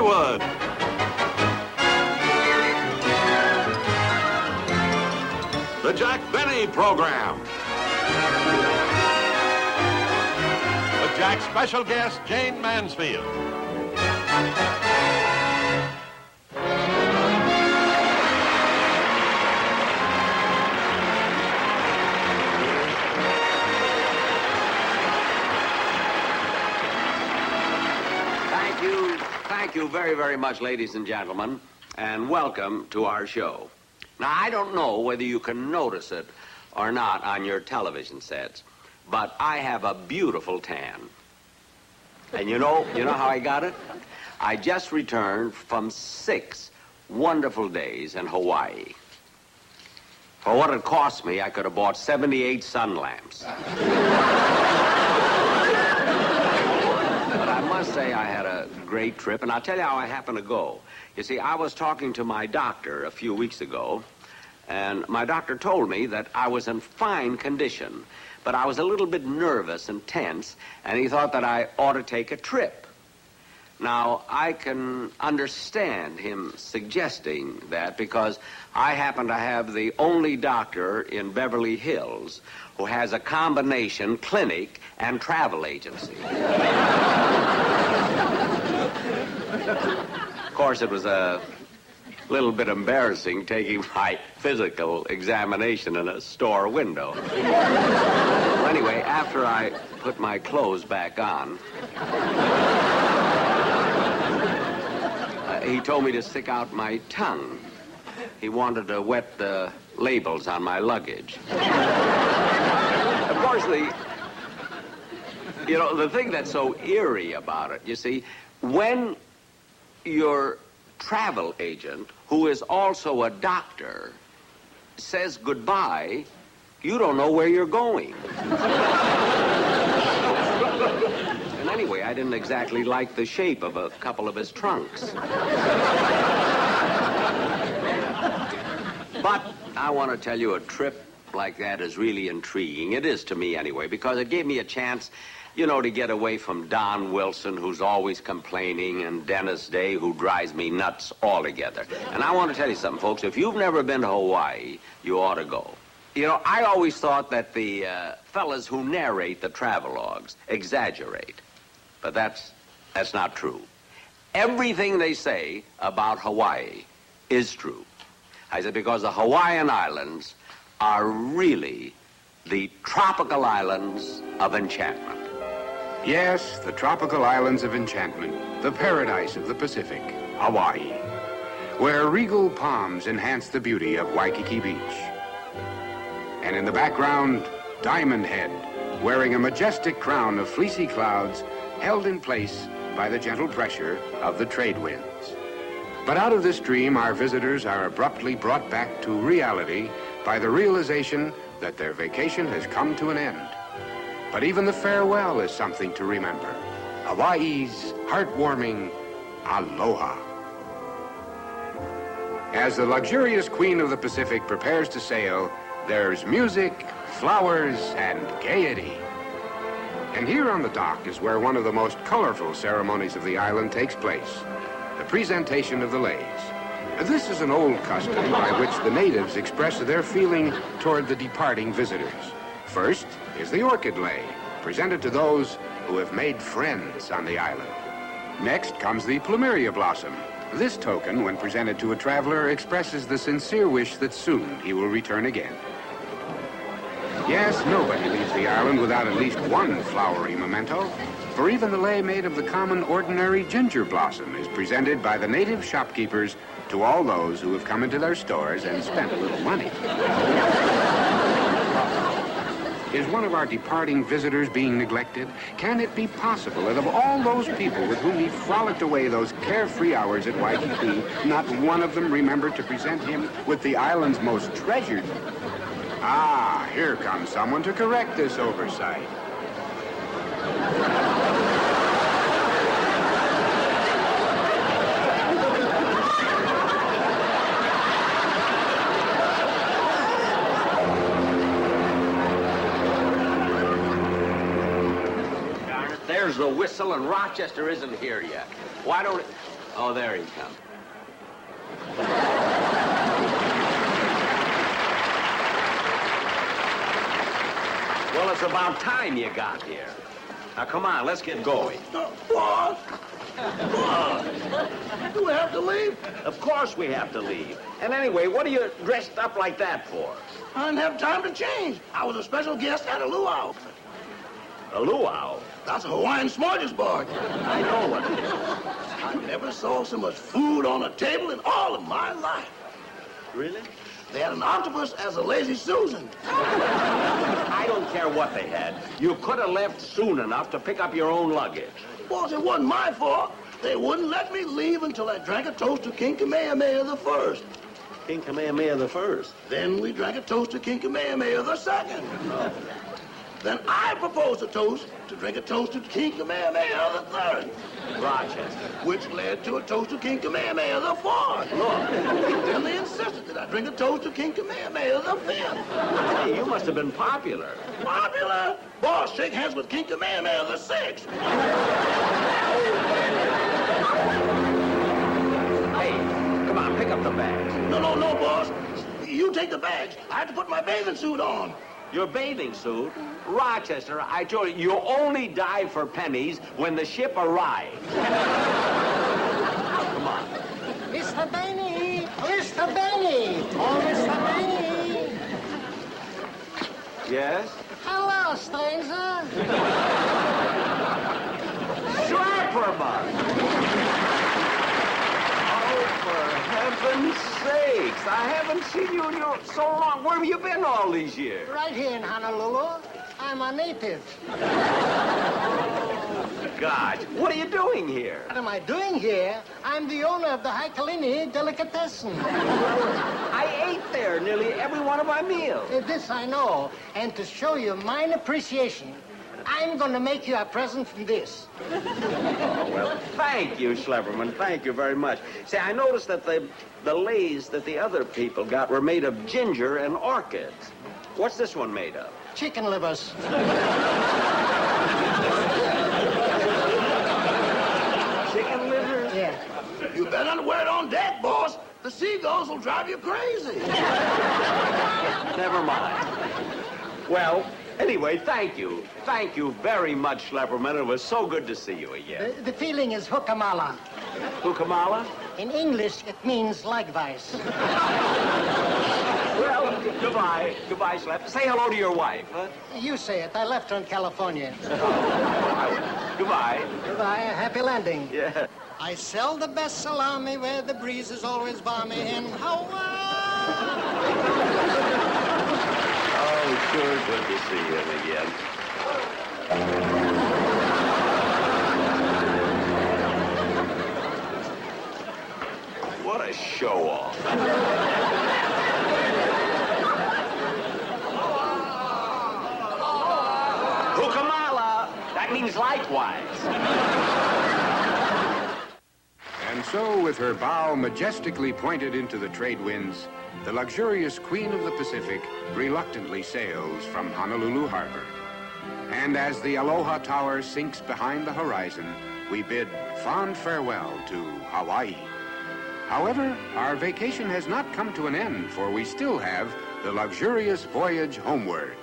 Hollywood. The Jack Benny Program. With Jack's special guest, Jane Mansfield. Thank you very, very much, ladies and gentlemen, and welcome to our show. Now, I don't know whether you can notice it or not on your television sets, but I have a beautiful tan. And you know how I got it? I just returned from 6 wonderful days in Hawaii. For what it cost me, I could have bought 78 sun lamps. But I must say I had a great trip, and I'll tell you how I happened to go. You see, I was talking to my doctor a few weeks ago, and my doctor told me that I was in fine condition, but I was a little bit nervous and tense, and he thought that I ought to take a trip. Now, I can understand him suggesting that because I happen to have the only doctor in Beverly Hills who has a combination clinic and travel agency. Of course, it was a little bit embarrassing taking my physical examination in a store window. Well, anyway, after I put my clothes back on, he told me to stick out my tongue. He wanted to wet the labels on my luggage. Of course, the thing that's so eerie about it, you see, when your travel agent, who is also a doctor, says goodbye, you don't know where you're going. And anyway, I didn't exactly like the shape of a couple of his trunks. But I want to tell you, a trip like that is really intriguing. It is to me anyway, because it gave me a chance, to get away from Don Wilson, who's always complaining, and Dennis Day, who drives me nuts altogether. And I want to tell you something, folks. If you've never been to Hawaii, you ought to go. I always thought that the fellas who narrate the travelogues exaggerate. But that's not true. Everything they say about Hawaii is true. I said because the Hawaiian Islands are really the tropical islands of enchantment. Yes, the tropical islands of enchantment, the paradise of the Pacific, Hawaii, where regal palms enhance the beauty of Waikiki Beach. And in the background, Diamond Head, wearing a majestic crown of fleecy clouds held in place by the gentle pressure of the trade winds. But out of this dream, our visitors are abruptly brought back to reality by the realization that their vacation has come to an end. But even the farewell is something to remember. Hawaii's heartwarming aloha. As the luxurious queen of the Pacific prepares to sail, there's music, flowers, and gaiety. And here on the dock is where one of the most colorful ceremonies of the island takes place, the presentation of the leis. This is an old custom by which the natives express their feeling toward the departing visitors. First is the orchid lei, presented to those who have made friends on the island. Next comes the plumeria blossom. This token, when presented to a traveler, expresses the sincere wish that soon he will return again. Yes, nobody leaves the island without at least one flowery memento, for even the lei made of the common ordinary ginger blossom is presented by the native shopkeepers to all those who have come into their stores and spent a little money. Is one of our departing visitors being neglected? Can it be possible that of all those people with whom he frolicked away those carefree hours at Waikiki, not one of them remembered to present him with the island's most treasured? Ah, here comes someone to correct this oversight. There's the whistle, and Rochester isn't here yet. Why don't it... Oh, there he comes. Well, it's about time you got here. Now, come on, let's get going. Boss! Boss! Do we have to leave? Of course we have to leave. And anyway, what are you dressed up like that for? I didn't have time to change. I was a special guest at a luau. A luau? That's a Hawaiian smorgasbord. I know what it is. I never saw so much food on a table in all of my life. Really? They had an octopus as a lazy Susan. I don't care what they had. You could have left soon enough to pick up your own luggage. Boss, it wasn't my fault. They wouldn't let me leave until I drank a toast to King Kamehameha the First. King Kamehameha the First. Then we drank a toast to King Kamehameha the Second. Then I proposed a toast to drink a toast to King Kamehameha the Third. Rochester. Which led to a toast to King Kamehameha the Fourth. Look. Then they insisted that I drink a toast to King Kamehameha the Fifth. Hey, you must have been popular. Popular? Boss, shake hands with King Kamehameha the Sixth. Hey, come on, pick up the bags. No, boss. You take the bags. I have to put my bathing suit on. Your bathing suit? Rochester, I told you, you only dive for pennies when the ship arrives. Come on. Mr. Benny! Mr. Benny! Oh, Mr. Benny! Yes? Hello, stranger. Slapperman! Oh, for heaven's sakes. I haven't seen you in so long. Where have you been all these years? Right here in Honolulu. I'm a native. God, what are you doing here? What am I doing here? I'm the owner of the Haikalini Delicatessen. I ate there nearly every one of my meals. This I know. And to show you mine appreciation, I'm going to make you a present from this. Oh, well, thank you, Schleberman. Thank you very much. See, I noticed that the leis that the other people got were made of ginger and orchids. What's this one made of? Chicken livers. Chicken livers? Yeah. You better wear it on deck, boss. The seagulls will drive you crazy. Never mind. Well, anyway, thank you. Thank you very much, Schlepperman. It was so good to see you again. The feeling is hukamala. Kukamala? In English, it means likewise. Well, goodbye. Goodbye, Slep. Say hello to your wife, huh? You say it. I left her in California. Goodbye. Goodbye. Happy landing. Yeah. I sell the best salami where the breeze is always balmy in Hawaii. Oh, sure good to see him again. What a show-off. Hukamala! That means likewise. And so, with her bow majestically pointed into the trade winds, the luxurious Queen of the Pacific reluctantly sails from Honolulu Harbor. And as the Aloha Tower sinks behind the horizon, we bid fond farewell to Hawaii. However, our vacation has not come to an end, for we still have the luxurious voyage homeward.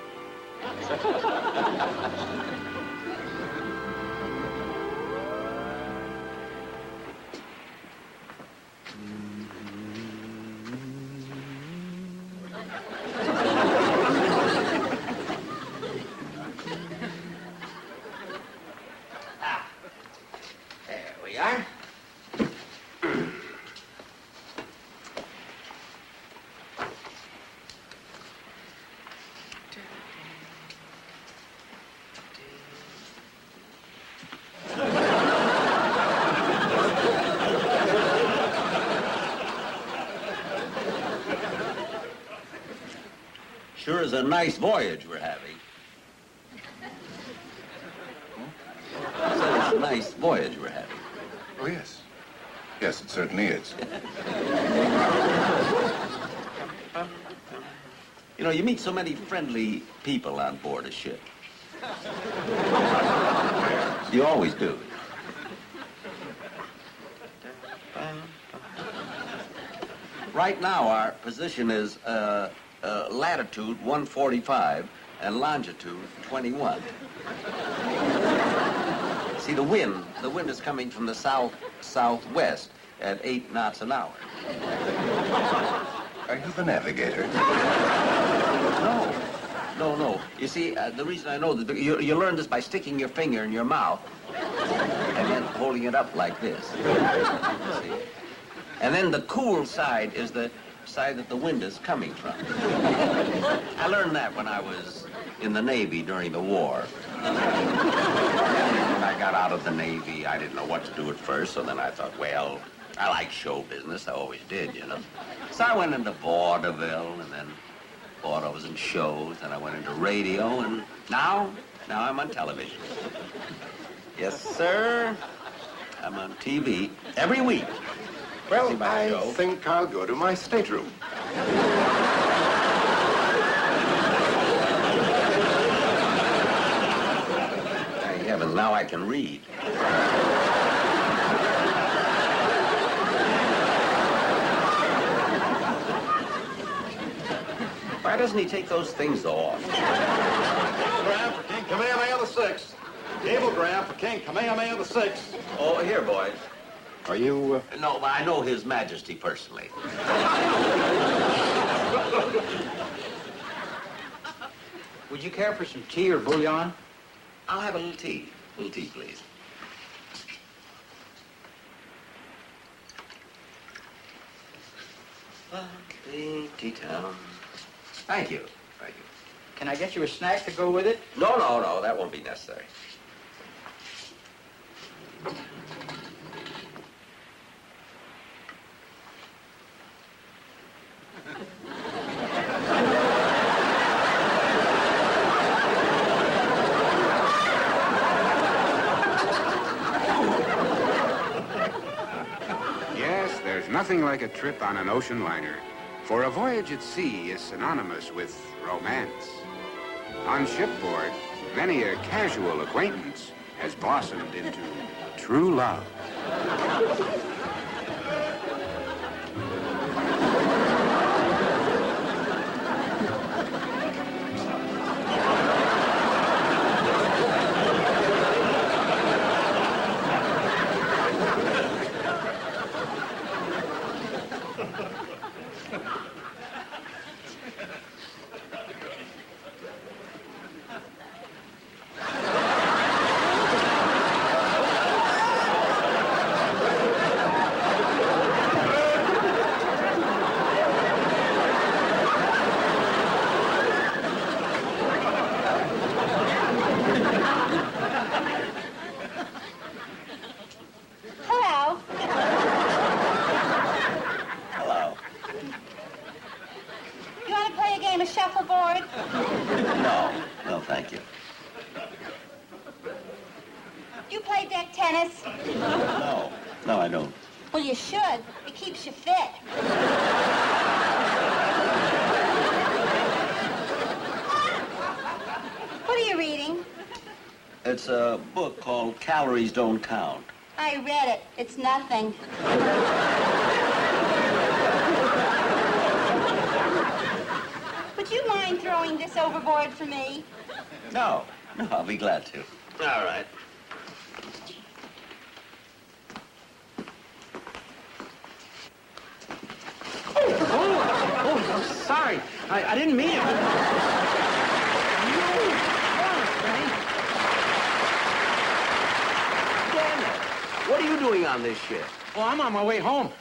There we are. Sure is a nice voyage we're having. I said it's a nice voyage we're having. Oh, yes. Yes, it certainly is. You know, you meet so many friendly people on board a ship. You always do. Right now, our position is latitude 145 and longitude 21. See, the wind is coming from the southwest at 8 knots an hour. Are you the navigator? No. You see, the reason I know this, you learn this by sticking your finger in your mouth and then holding it up like this. See? And then the cool side is the side that the wind is coming from. I learned that when I was in the Navy during the war. When I got out of the Navy, I didn't know what to do at first, so then I thought, well, I like show business. I always did, you know. So I went into vaudeville, and then thought I was in shows, and I went into radio, and now I'm on television. Yes, sir. I'm on TV every week. Well, I think I'll go to my stateroom. Thank heaven, now I can read. Why doesn't he take those things off? Cablegram for King Kamehameha VI. Cablegram for King Kamehameha VI. Oh, here, boys. Are you, No, but I know His Majesty personally. Would you care for some tea or bouillon? I'll have a little tea. A little tea, please. Tea town. Thank you. Thank you. Can I get you a snack to go with it? No, that won't be necessary. Yes, there's nothing like a trip on an ocean liner. For a voyage at sea is synonymous with romance. On shipboard, many a casual acquaintance has blossomed into true love. Shuffleboard? No, thank you. You play deck tennis? No, I don't. Well, you should. It keeps you fit. What are you reading? It's a book called Calories Don't Count. I read it. It's nothing. Would you mind throwing this overboard for me? No, I'll be glad to. All right. Oh, I'm sorry. I didn't mean it. What are you doing on this ship? Well, I'm on my way home.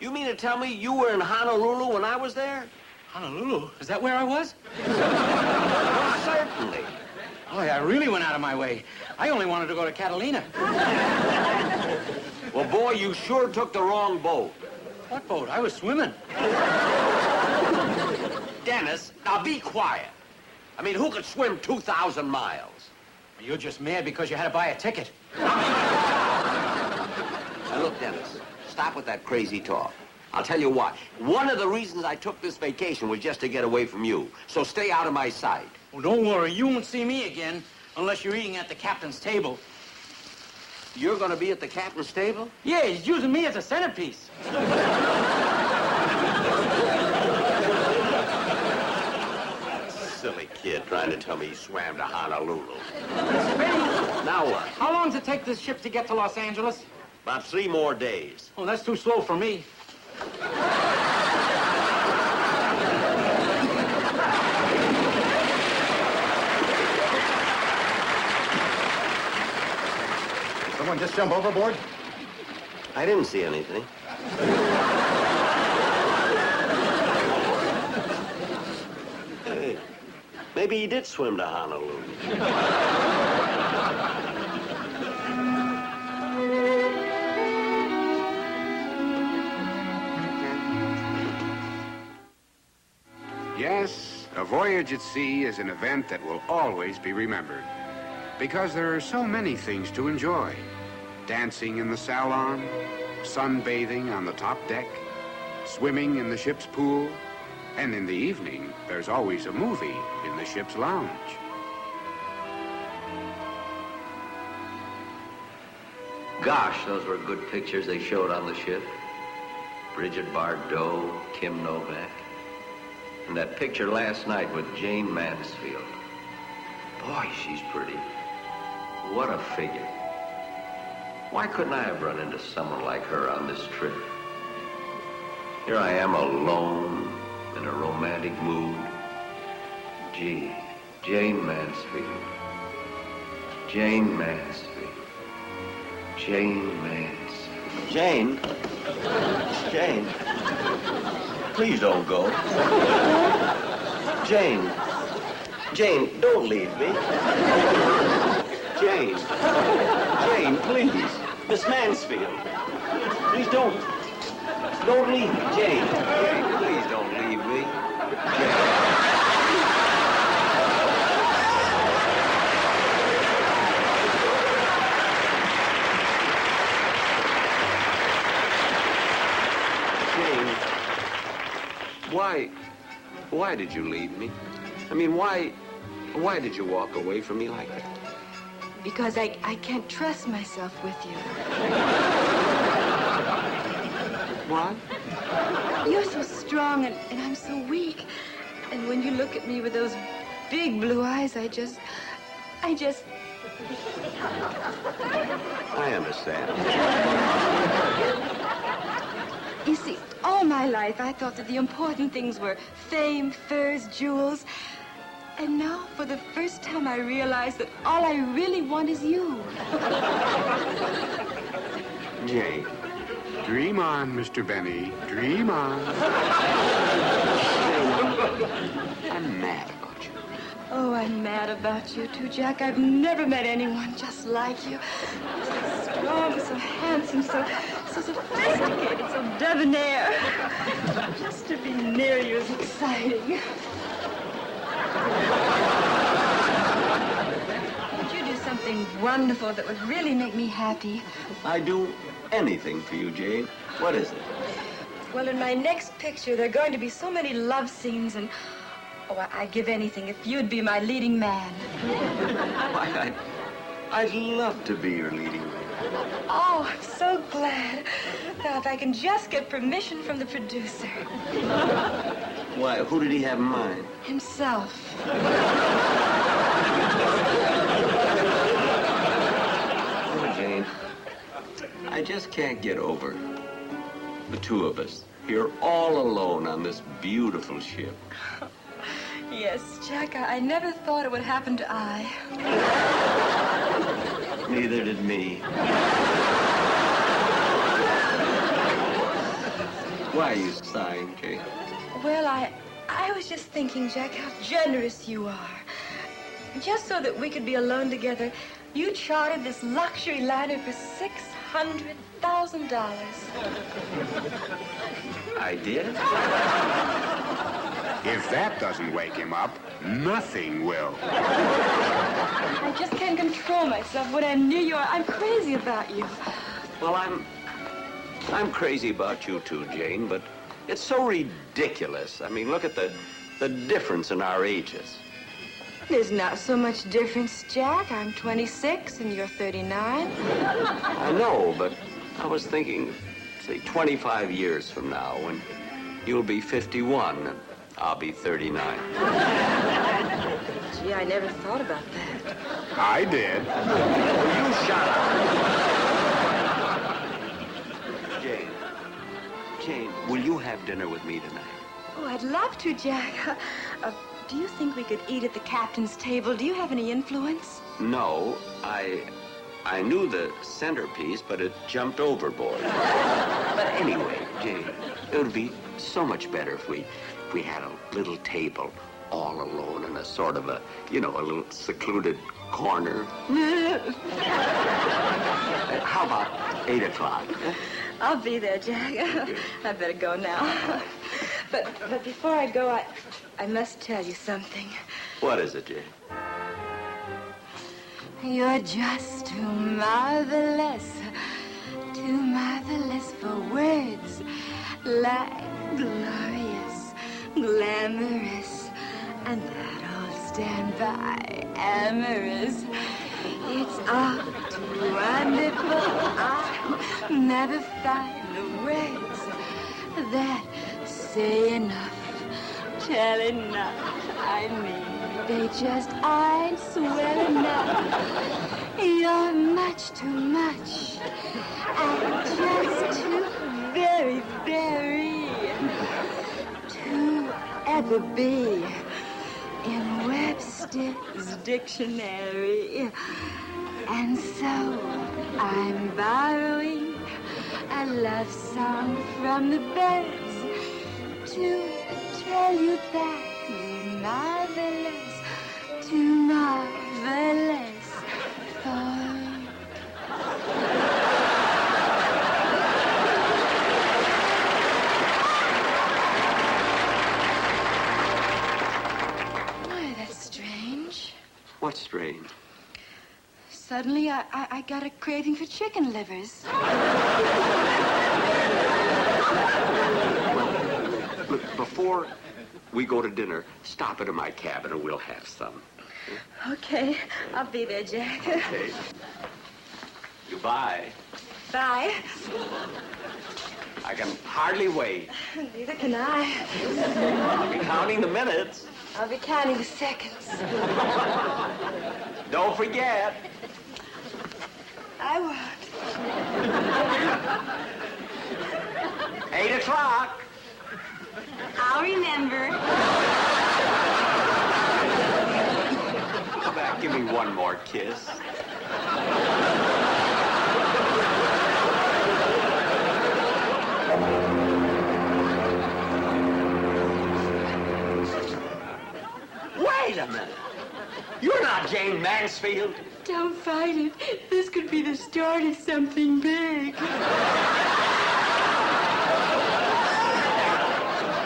You mean to tell me you were in Honolulu when I was there? Honolulu? Is that where I was? Well, certainly. Oh, I really went out of my way. I only wanted to go to Catalina. Well, boy, you sure took the wrong boat. What boat? I was swimming. Dennis, now be quiet. I mean, who could swim 2,000 miles? You're just mad because you had to buy a ticket. Now, look, Dennis, stop with that crazy talk. I'll tell you what. One of the reasons I took this vacation was just to get away from you. So stay out of my sight. Well, don't worry. You won't see me again unless you're eating at the captain's table. You're going to be at the captain's table? Yeah, he's using me as a centerpiece. silly kid trying to tell me he swam to Honolulu. Mr. Benny, Now what? how long does it take this ship to get to Los Angeles? About 3 more days. Oh, that's too slow for me. Someone just jump overboard? I didn't see anything. Hey, maybe he did swim to Honolulu. Yes, a voyage at sea is an event that will always be remembered. Because there are so many things to enjoy. Dancing in the salon, sunbathing on the top deck, swimming in the ship's pool, and in the evening, there's always a movie in the ship's lounge. Gosh, those were good pictures they showed on the ship. Bridget Bardot, Kim Novak. And that picture last night with Jane Mansfield. Boy, she's pretty. What a figure. Why couldn't I have run into someone like her on this trip? Here I am alone, in a romantic mood. Gee, Jane Mansfield. Jane Mansfield. Jane Mansfield. Jane? Jane? Please don't go. Jane. Jane, don't leave me. Jane. Jane, please. Miss Mansfield. Please don't. Don't leave me, Jane. Jane, please don't leave me. Jane. Jane. Why did you leave me? I mean, why did you walk away from me like that? Because I can't trust myself with you. What? You're so strong and I'm so weak. And when you look at me with those big blue eyes, I just... I understand. You see, all my life I thought that the important things were fame, furs, jewels. And now, for the first time, I realize that all I really want is you. Jane. Dream on, Mr. Benny. Dream on. I'm mad about you. Oh, I'm mad about you, too, Jack. I've never met anyone just like you. So strong, so handsome, so sophisticated, so debonair. Just to be near you is exciting. Would you do something wonderful that would really make me happy? I'd do anything for you, Jane. What is it? Well, in my next picture, there are going to be so many love scenes, and I'd give anything if you'd be my leading man. Why, I'd love to be your leading man. Oh, I'm so glad. Now, if I can just get permission from the producer. Why, who did he have in mind? Himself. Oh, Jane, I just can't get over the two of us here all alone on this beautiful ship. Yes, Jack, I never thought it would happen to I. Neither did me. Why are you sighing, Jane? Well, I was just thinking, Jack, how generous you are. Just so that we could be alone together, you chartered this luxury liner for $600,000. I did? If that doesn't wake him up, nothing will. I just can't control myself when I'm near you. I'm crazy about you. Well, I'm crazy about you too, Jane, but it's so ridiculous. I mean, look at the difference in our ages. There's not so much difference, Jack. I'm 26 and you're 39. I know, but I was thinking, say, 25 years from now, when you'll be 51 and I'll be 39. Gee, I never thought about that. I did. You shut up. Jane, will you have dinner with me tonight? Oh, I'd love to, Jack. Do you think we could eat at the captain's table? Do you have any influence? No, I knew the centerpiece, but it jumped overboard. But anyway, Jane, it would be so much better if we had a little table all alone in a sort of a little secluded corner. How about 8 o'clock? I'll be there, Jack. I better go now. But before I go, I must tell you something. What is it, Jane? You're just too marvelous for words, like glorious, glamorous, and that old standby, amorous. It's all too wonderful. I'll never find the words that say enough, tell enough. I mean, they just aren't swell enough. You're much too much, and just too very, very to ever be in Webster's dictionary. And so I'm borrowing a love song from the birds to tell you that you're marvelous, too marvelous for... Why, that's strange. What's strange? Suddenly, I got a craving for chicken livers. Look, before we go to dinner, stop into my cabin and we'll have some. Okay, I'll be there, Jack. Okay. Goodbye. Bye. I can hardly wait. Neither can I. I'll be counting the minutes. I'll be counting the seconds. Don't forget. I won't. 8 o'clock. I'll remember. Come back, give me one more kiss. Wait a minute. You're not Jane Mansfield. Don't fight it. This could be the start of something big.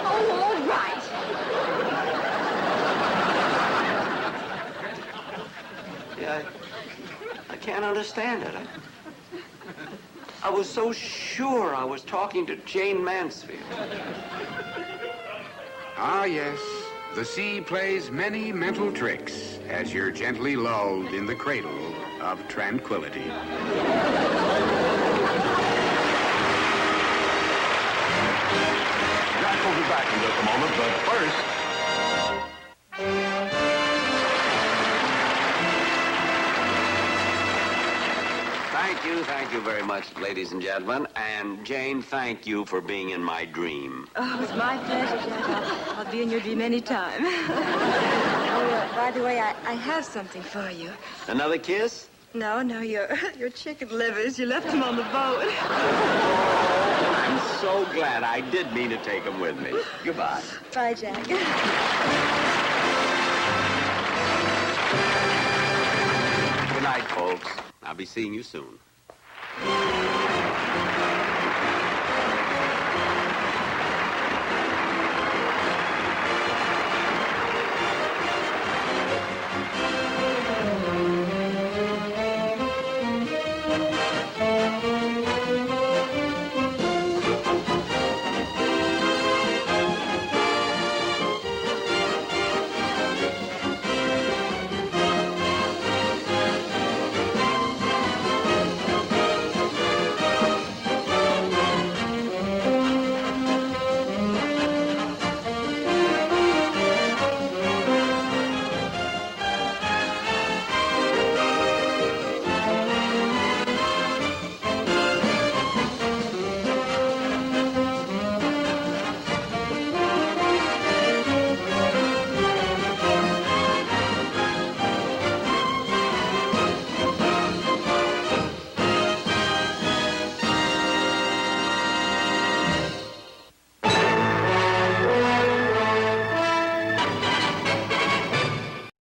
Oh, all right. Yeah, I can't understand it. I was so sure I was talking to Jane Mansfield. Ah, yes. The sea plays many mental tricks as you're gently lulled in the cradle of tranquility. Jack will be back in just a moment, but first... Thank you very much, ladies and gentlemen. And Jane, thank you for being in my dream. Oh, it's my pleasure, Jack. I'll be in your dream anytime. By the way, I have something for you. Another kiss? No, your chicken livers. You left them on the boat. I'm so glad. I did mean to take them with me. Goodbye. Bye, Jack. Good night, folks. I'll be seeing you soon.